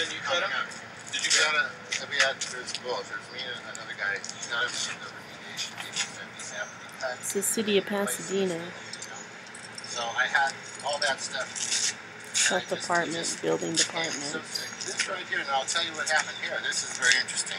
Then you cut them? Did you cut them? There's both. There's me and another guy. He's not the remediation team. These have to be cut. It's the city of Pasadena. So I had all that stuff. Health department, building department. So this right here, and I'll tell you what happened here. This is very interesting.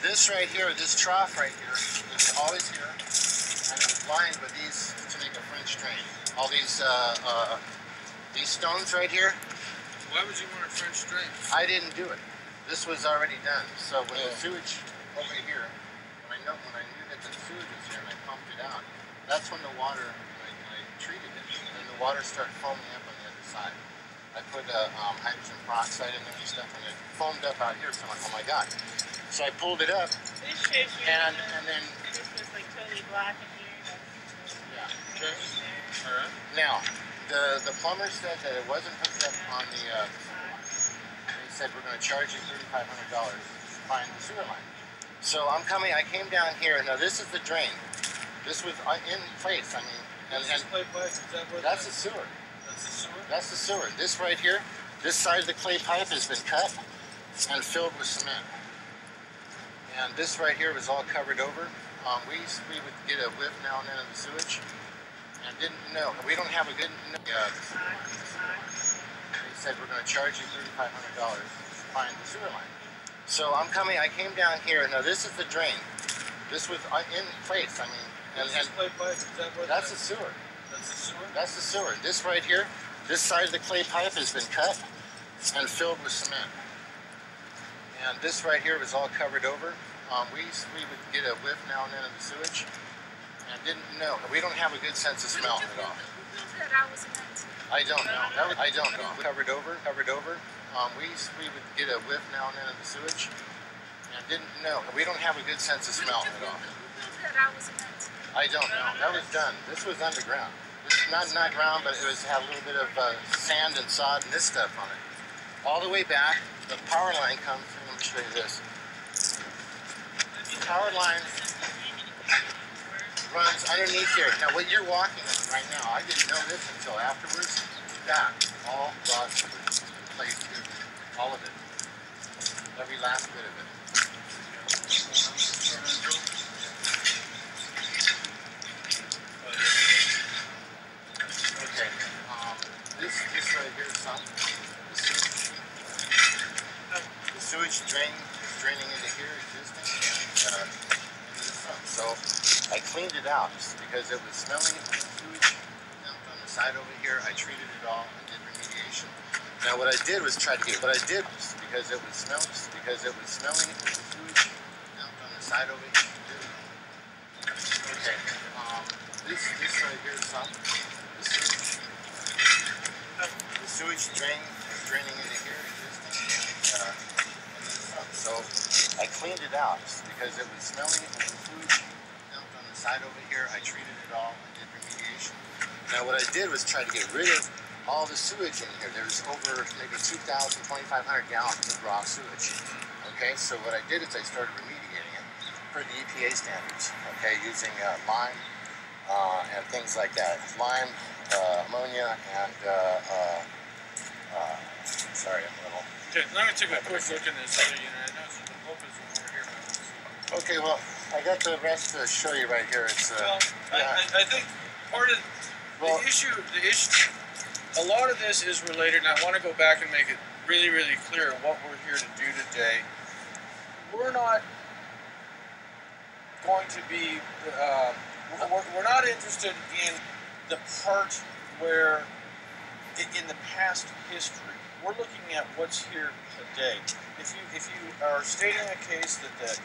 This right here, this trough right here, is always here. And it was lined with these to make a French drain. All these stones right here. Why would you want a French drain? I didn't do it. This was already done. So when the sewage over here, when I knew that the sewage was here and I pumped it out, that's when the water, when I treated it, and the water started foaming up on the other side. I put hydrogen peroxide in there and stuff, and it foamed up out here. So I'm like, oh my god! So I pulled it up, and then this was like totally black in here. Yeah. Okay. All right. Now, the plumber said that it wasn't hooked up on the. They said we're going to charge you $3,500 to find the sewer line. So I came down here. Now this is the drain. This was in place. I mean, and clay pipe. Is that what that's the sewer. That's the sewer. That's the sewer. This right here, this side of the clay pipe has been cut and filled with cement. And this right here was all covered over. We would get a whiff now and then of the sewage, and didn't know. We don't have a good. They said we're going to charge you $3,500 to find the sewer line. So I came down here. Now this is the drain. This was in place. I mean, and clay pipe. Is that what that's the sewer. That's the sewer. That's the sewer. This right here, this side of the clay pipe has been cut and filled with cement. And this right here was all covered over. We would get a whiff now and then of the sewage, and didn't know. We don't have a good sense of smell at all. I don't know. I don't know. Covered over. We would get a whiff now and then of the sewage, and didn't know. We don't have a good sense of smell at all. I don't know. That was done. This was underground. This is not ground, but it had a little bit of sand and sod and this stuff on it. All the way back, the power line comes through. Let me show you this. The power line runs underneath here. Now, what you're walking on right now, I didn't know this until afterwards. That all rods were placed here. All of it. Every last bit of it. Okay. This right here is some. The sewage drain is draining into here, existing, and into the front. So I cleaned it out because it was smelling. The sewage dumped on the side over here. I treated it all and did remediation. Now what I did was try to get because it was smelling. The sewage dumped on the side over here. Okay. This right here is some. The sewage drain is draining into here, existing, and into the front. So I cleaned it out because it was smelling. The sewage dumped on the side over here. I treated it all and did remediation. Now what I did was try to get rid of all the sewage in here. There's over maybe 2,000, 2,500 gallons of raw sewage. Okay, so what I did is I started remediating it per the EPA standards. Okay, using lime and things like that. Lime, ammonia, and sorry, I'm a little. Okay, I'm going to take a quick look in this other unit. I know it's the pump is over here. Okay, well, I got the rest to show you right here. It's well, yeah. I think part of the issue, a lot of this is related, and I want to go back and make it really, really clear what we're here to do today. We're not going to be, we're not interested in the part where, in the past history, we're looking at what's here today. If you are stating a case that the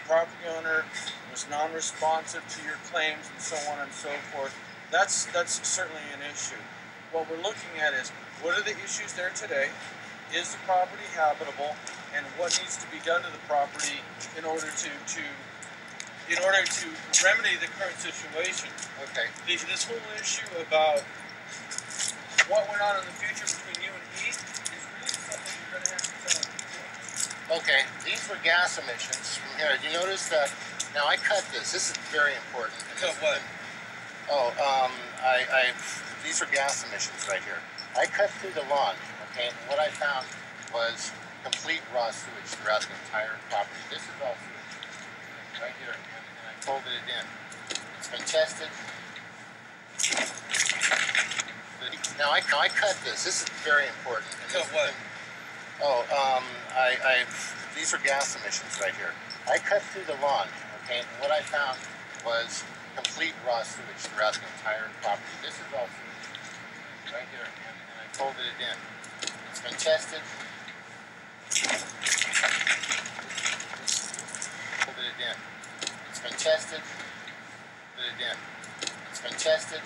property owner was non-responsive to your claims and so on and so forth, that's certainly an issue. What we're looking at is, what are the issues there today? Is the property habitable? And what needs to be done to the property in order to remedy the current situation? Okay. This whole issue about what went on in the future between you and he is really something you're going to have to tell him. Okay, these were gas emissions from here. You notice that, now I cut this. This is very important. Cut what? These are gas emissions right here. I cut through the lawn, okay, and what I found was complete raw sewage throughout the entire property. This is all sewage right here, and I folded it in. It's been tested. Now I cut this. This is very important. Cut what? These are gas emissions right here. I cut through the lawn, okay, and what I found was complete raw sewage throughout the entire property. This is all sewage right here, and I folded it in. It's been tested. Folded it in. It's been tested. Put it in. It's been tested.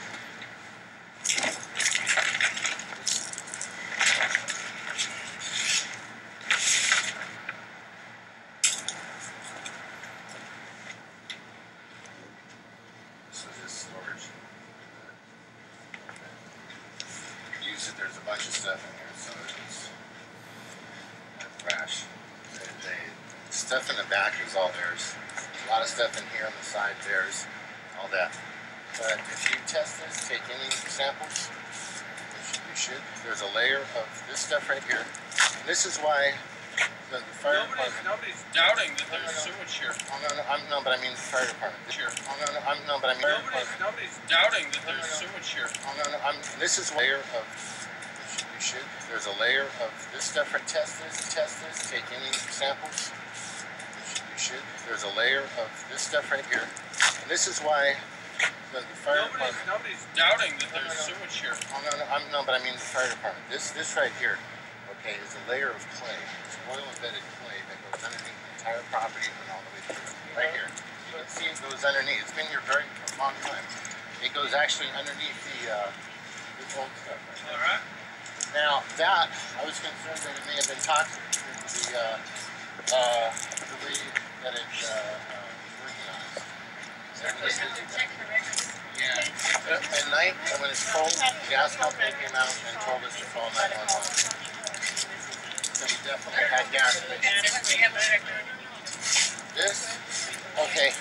There's a bunch of stuff in here, so it's trash. The stuff in the back is all theirs. A lot of stuff in here on the side, theirs, all that. But if you test this, take any samples, which you should, there's a layer of this stuff right here. And this is why the fire department... Nobody's doubting that there's sewage here. No, but I mean the fire department. Here. No, but I mean... Nobody's doubting that there's sewage here. This is a layer of... There's a layer of this stuff. Test this, take any samples, which you should. There's a layer of this stuff right here. And this is why the fire department... Nobody's doubting that there's sewage here. No, but I mean the fire department. This right here, okay, is a layer of clay. It's oil-embedded clay that goes underneath the entire property and all the way through. Right here. You can see it goes underneath. It's been here a long time. It goes actually underneath this old stuff right there. All right. Now that, I was concerned that it may have been toxic to the way that it's working on us. At night, when it's cold, the gas company came out and told us to call 911. So we definitely had gas emissions. This, okay,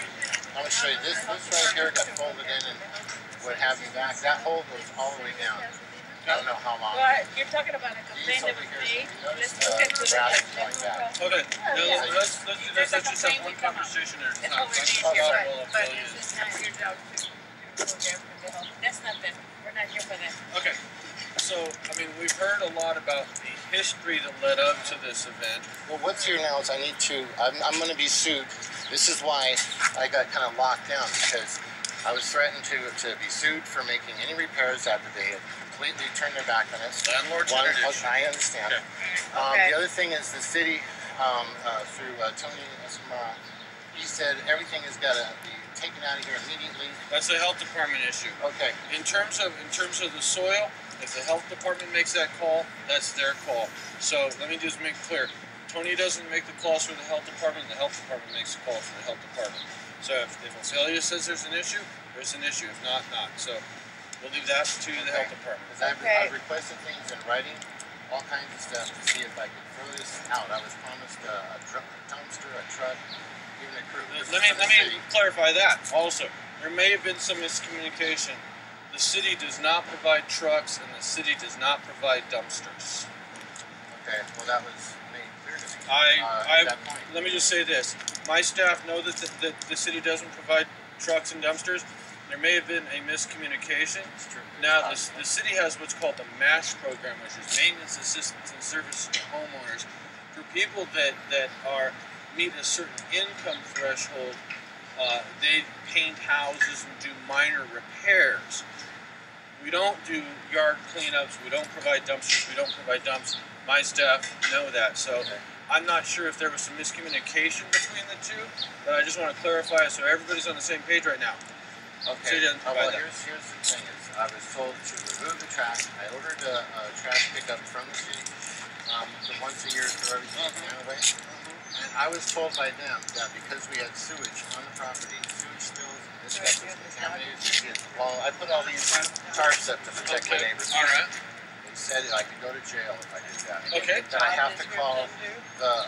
I'm going to show you this right here got folded in and what have you back. That hole goes all the way down. I don't know how long. Well, you're talking about a complaint that was made. Let's look at the Okay, let's just have one conversation at a time. But this is not your job to go there for the help. That's not them. We're not here for that. Okay, so, I mean, we've heard a lot about the history that led up to this event. Well, what's here now is I'm going to be sued. This is why I got kind of locked down, because I was threatened to be sued for making any repairs after they had completely turned their back on us. Landlord's tradition. I understand. Okay. The other thing is the city, through Tony Escamara, he said everything has got to be taken out of here immediately. That's a health department issue. Okay. In terms of the soil, if the health department makes that call, that's their call. So let me just make clear. Tony doesn't make the calls for the health department makes the call for the health department. So if ophelia says there's an issue, there's an issue. If not, not. So we'll leave that to the health department. I've requested things in writing, all kinds of stuff, to see if I could throw this out. I was promised a dumpster, a truck, even a crew. Let me clarify that also. There may have been some miscommunication. The city does not provide trucks, and the city does not provide dumpsters. Okay, well that was made clear to me at that point. Let me just say this. My staff know that the city doesn't provide trucks and dumpsters. There may have been a miscommunication. Now, the city has what's called the MASH program, which is Maintenance Assistance and Services to Homeowners. For people that meet a certain income threshold, they paint houses and do minor repairs. We don't do yard cleanups, we don't provide dumpsters, we don't provide dumps. My staff know that, so I'm not sure if there was some miscommunication between the two, but I just want to clarify so everybody's on the same page right now. Okay, here's the thing is, I was told to remove the trash. I ordered a trash pickup from the city, once a year throw everything away. And I was told by them that because we had sewage on the property, sewage spills, this stuff was contaminated. Well, I put all these tarps up to protect my neighbors. All right. They said I could go to jail if I did that. Okay. That I have to call the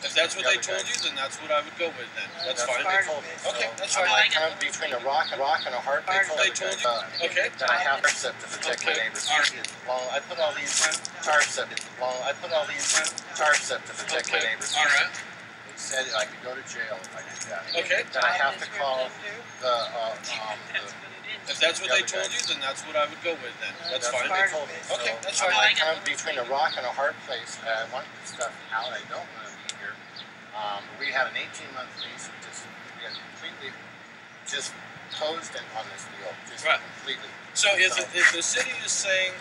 If that's what they told you, then that's what I would go with. Then that's fine. What they told me. Okay, So that's I'm fine. like kind of between a rock and a hard place. They told you. Okay. That I have tarps up to protect my neighbors. Well, I put all these tarps up. To protect my neighbors. All right. They said I could go to jail if I did that. Okay. That I have to call the If that's what they told you, then that's what I would go with. Then that's fine. What they told me. Okay, So that's I'm fine. like kind of between a rock and a hard place. I want this stuff out. I don't want to be here. We had an 18-month lease. We had completely just posed in on this deal. Just Right. completely. So if the city is saying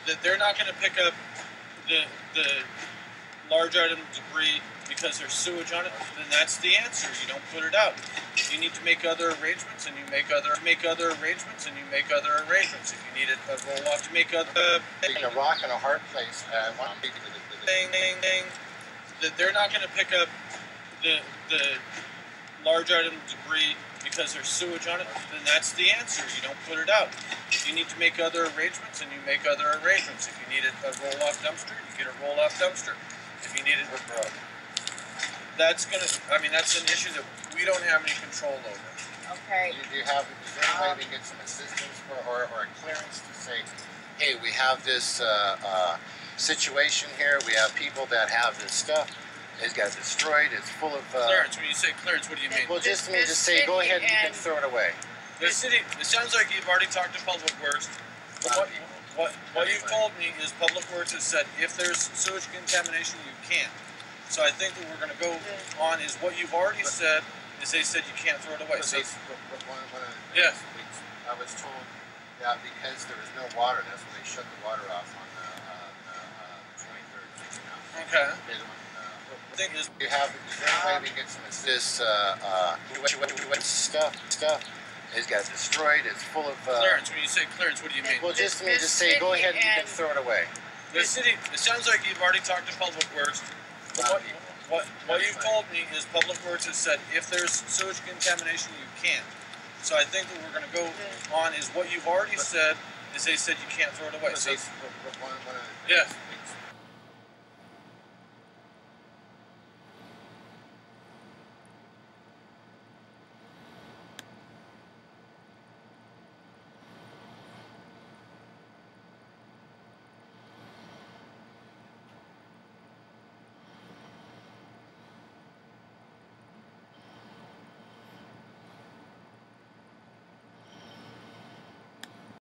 that they're not going to pick up the large item debris because there's sewage on it, then that's the answer. You don't put it out. You need to make other arrangements, and you make other arrangements, and you make other arrangements. If you need a roll off to make other Between a rock and a hard place. I want to be thing that they're not going to pick up the large item debris because there's sewage on it, then that's the answer. You don't put it out. You need to make other arrangements, and you make other arrangements. If you need a roll-off dumpster, you get a roll-off dumpster. If you need it, that's an issue that we don't have any control over. Okay. Do you have, is there any way we can get some assistance or a clearance to say, hey, we have this situation here, we have people that have this stuff, it got destroyed, it's full of... Clearance, when you say clearance, what do you mean? Well, just say, go ahead and you can throw it away. The city, it sounds like you've already talked to Public Works, but what you've told me is Public Works has said if there's sewage contamination, you can't. So I think what we're going to go on is what you've already said, is they said you can't throw it away. So, Yeah. I was told that because there was no water, that's when they shut the water off on the 23rd. okay. The thing is, You have, is there any way we can get some this stuff? It got destroyed. It's full of clearance. When you say clearance, what do you mean? Well, just say, go ahead and you can throw it away. The city. It sounds like you've already talked to Public Works. But what you've told me is Public Works has said if there's sewage contamination, you can't. So I think what we're going to go on is what you've already said is they said you can't throw it away. So, Yeah.